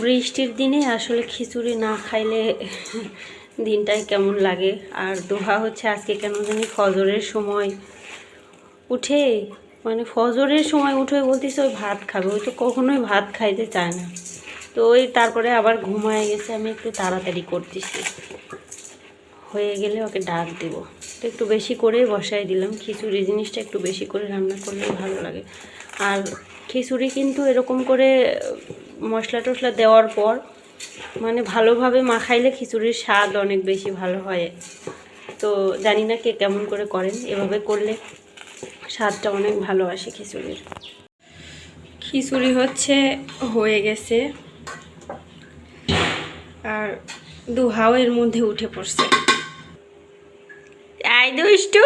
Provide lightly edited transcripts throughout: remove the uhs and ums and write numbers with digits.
বৃষ্টির দিনে আসলে খিচুড়ি না খাইলে দিনটাই কেমন লাগে। আর দোহা হচ্ছে আজকে কেন জানি ফজরের সময় উঠে, মানে ফজরের সময় উঠে বলতেছে ওই ভাত খাবে, ওই তো কখনোই ভাত খাইতে চায় না। তো ওই তারপরে আবার ঘুমায় গেছে, আমি একটু তাড়াতাড়ি করতেছি, হয়ে গেলে ওকে ডাক দেব। তো একটু বেশি করে বসাই দিলাম, খিচুড়ি জিনিসটা একটু বেশি করে রান্না করলে ভালো লাগে। আর খিচুড়ি কিন্তু এরকম করে মশলা টশলা দেওয়ার পর মানে ভালোভাবে মাখাইলে খিচুড়ির স্বাদ অনেক বেশি ভালো হয়। তো জানি না কে কেমন করে করেন, এভাবে করলে স্বাদটা অনেক ভালো আসে খিচুড়ির। খিচুড়ি হচ্ছে হয়ে গেছে, আর দুহাও এর মধ্যে উঠে পড়ছে। আই দুষ্টু,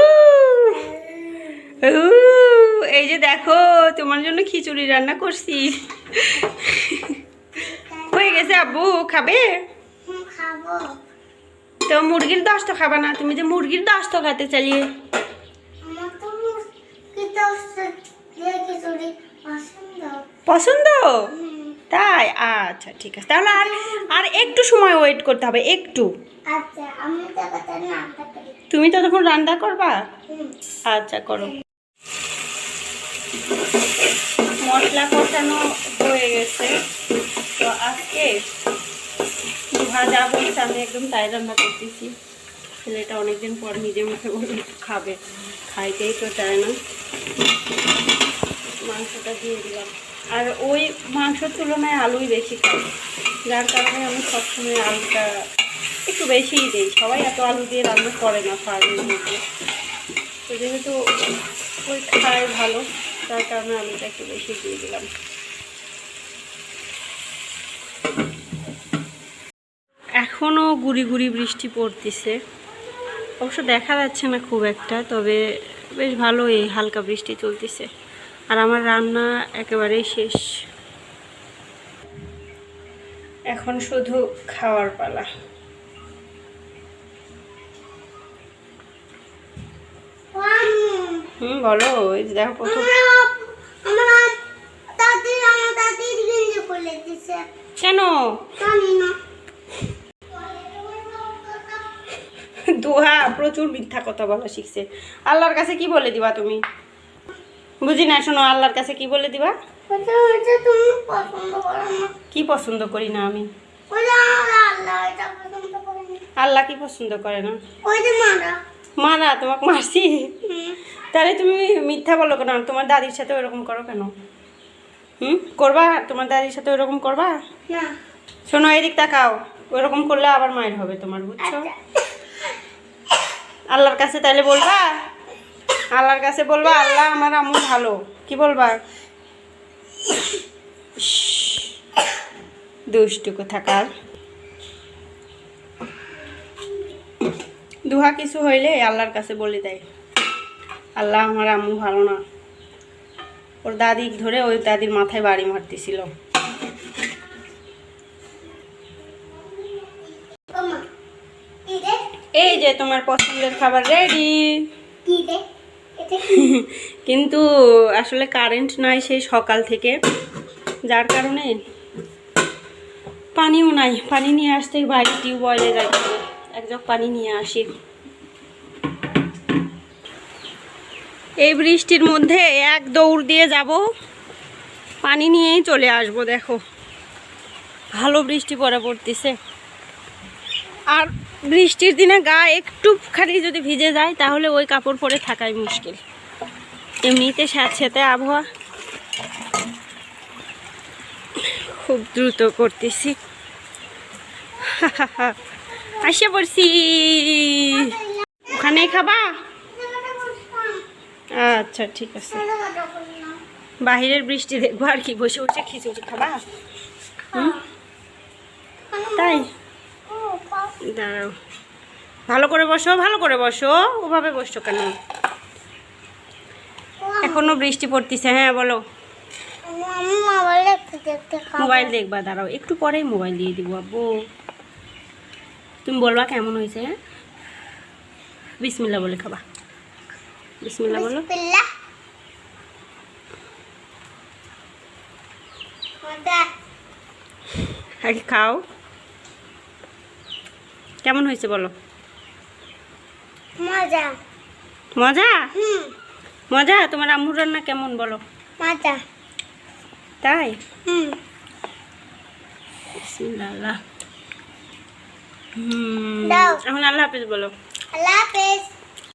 এই যে দেখো তোমার জন্য খিচুড়ি রান্না করছি। হয়ে গেছে আব্বু, খাবে? তো মুরগির দস্ত খাবা না? তুমি যে মুরগির দস্ত খেতে চালিয়ে। পছন্দ তাই? আচ্ছা ঠিক আছে, তাহলে আর একটু সময় ওয়েট করতে হবে, একটু। তুমি তো তখন রান্না করবা। আচ্ছা করো। মশলা কষানো হয়ে গেছে, তো আজকে ভাজা বলছে আমি একদম তাই রান্না করতেছি। ছেলেটা অনেকদিন পর নিজে মুখে বলে খাবে, খাইতেই তো চায় না। মাংসটা দিয়ে দিলাম, আর ওই মাংসর তুলনায় আলুই বেশি খাই, যার কারণে আমি সবসময় আলুটা একটু বেশিই দিই। সবাই এত আলু দিয়ে রান্না করে না ফার্মের মধ্যে, তো যেহেতু ওই খায় ভালো, তার কারণে আলুটা একটু বেশি দিয়ে দিলাম। এখনও গুড়ি গুড়ি বৃষ্টি পড়তেছে, অবশ্য দেখা যাচ্ছে না খুব একটা, তবে বেশ ভালোই হালকা বৃষ্টি চলতেছে। আর আমার রান্না একেবারেই শেষ, এখন শুধু খাওয়ার পালা। বলো। এই যে দেখো প্রথম। কেন? দোহা প্রচুর মিথ্যা কথা বলা শিখছে। আল্লাহর কাছে কি বলে দিবা তুমি? বুঝি না, শোনো, আল্লাহর কাছে কি বলে দিবা? কি পছন্দ করি না আমি? আল্লাহ কি পছন্দ করে না? মারা? তোমাকে মারছি? তাহলে তুমি মিথ্যা বলো কেন? তোমার দাদির সাথে ওরকম করো কেন? করবা? তোমার দাদির সাথে ওরকম করবা? শোনো, এদিক তাকাও, ওরকম করলে আবার মায়ের হবে তোমার, বুঝছো? আল্লাহর কাছে তাহলে বলবা, আল্লাহর কাছে বলবা আল্লাহ আমার আম্মু ভালো, কি বলবা? দুষ্টু কোথাকার। দুহা কিছু হইলে আল্লাহর কাছে বলে দেয়, আল্লাহ আমার আম্মু ভালো না। ওর দাদি ধরে ওই দাদির মাথায় বাড়ি মারতেছিল। এই যে তোমার পছন্দের খাবার রেডি। কিন্তু আসলে কারেন্ট নাই সেই সকাল থেকে, যার কারণে পানিও নাই। পানি নিয়ে আসতে বাইরে টিউবওয়েলে যাইতে, এক জগ পানি নিয়ে আসি। এই বৃষ্টির মধ্যে এক দৌড় দিয়ে যাব, পানি নিয়েই চলে আসব। দেখো ভালো বৃষ্টি পড়তেছে, আর বৃষ্টির দিনে গা একটুখানি যদি ভিজে যায় তাহলে ওই কাপড় পরে থাকাই মুশকিল। এমনিতে স্যাঁতস্যাঁতে আবহাওয়া, খুব দ্রুত করতেছি। আসে পড়ছি। ওখানেই খাবা? আচ্ছা ঠিক আছে। বাহিরের বৃষ্টি দেখবো আর কি, বসে বসে খিচুড়ি খাবা? তাই দাঁড়াও, ভালো করে বসো, ভালো করে বসো। ওভাবে বসছো কেন? এখনো বৃষ্টি পড়তেছে। হ্যাঁ বলো। মোবাইল দেখবা? দাঁড়াও, একটু পরেই মোবাইল দিয়ে দিব আব্বু। তুমি বলবা কেমন হয়েছে। হ্যাঁ, বিসমিল্লাহ বলে খাবা। বিসমিল্লাহ বলো। আগে খাও, কেমন হয়েছে বলো? মজা। মজা? মজা? তোমার আম্মুর রান্না কেমন বলো? মজা। তাই? বিসমিল্লাহ। দাও। এখন আল্লাহ হাফেজ বলো। আল্লাহ হাফেজ।